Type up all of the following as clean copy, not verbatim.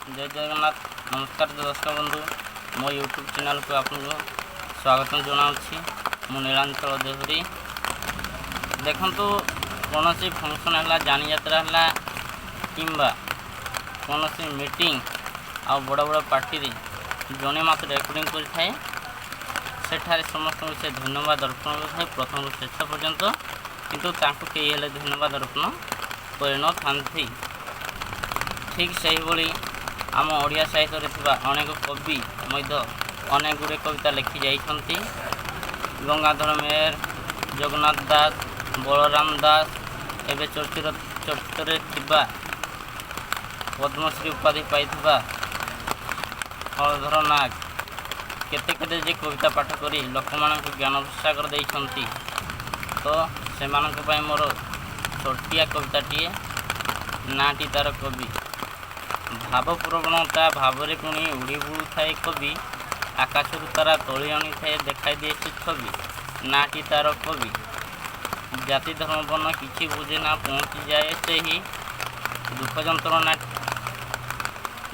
जय जगन्नाथ। नमस्कार दर्शक बंधु, मो यूट्यूब चैनल को आपको स्वागत जनाऊँगी। मु नीलांचल देहुरी। देखु कौन फंक्शन है, जानी यात्रा है कि कौन मीटिंग आ बड़ बड़ पार्टी जड़े मत रेकर्डिंग करें सेठारे समस्त से धन्यवाद अर्पण करें प्रथम शेष पर्यंत, किंतु तांको कई हेले धन्यवाद अर्पण कर न था। ठीक से ही आम ओडिया साहित्य रे अनेक कवि अनेक गुड़े कविता लिखि जाइछन्ति। गंगाधर मेहर, जगन्नाथ दास, बलराम दास, एवं चर्चित थिबा पद्मश्री उपाधि पाइथिबा हलधर नाग केते केते जे कविता पाठ करी लोक मानक ज्ञान सागर देइछन्ति। तो से मानक पय मोर छोटिया कविताटीए नाटी तार कवि। भावप्रवणता भावरे पुणी उड़ी बुड़ू थाए कवि, आकाशरू तारा तली आनी थाए देखाई दिए से छवि। नाटी तार कवि। जाति धर्म वर्ण किछि बुझे ना पहुँची जाए से ही दुख जंत्रणा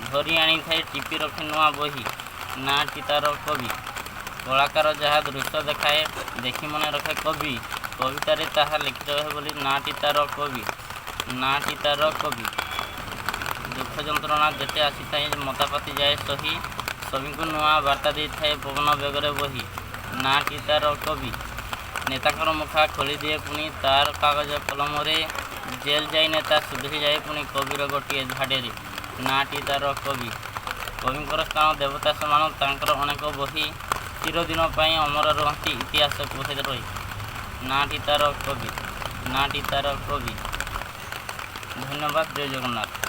धरी आनी थाए टिपी रखे नुआ बही। नाटी तार कवि। कलाकार जहाँ दृश्य देखाए देखी मन रखे कवि, कवितारे ताहा लिखित रहे बोली नाटी तार कवि। नाटी तार कवि। दुख जंत्रणा जेते आसी थाए मतापाती जाए सही, सभी को नुआ वार्ता दे थाए पवन बेगरे बही। नाटी तार कवि। नेताकर मुखा खोली दिए पुणी तार कागज कलम रे, जेल जाई नेता सुधरी जाए पुणी कविर गोटे झाड़े। नाटी तार कवि। कविंकर स्थान देवता समान तांकर अनेक बही चिरदिन पाई अमर रुहति इतिहास कहे रही। नाटी तार कवि। नाटी तार कवि। धन्यवाद। जय जगन्नाथ।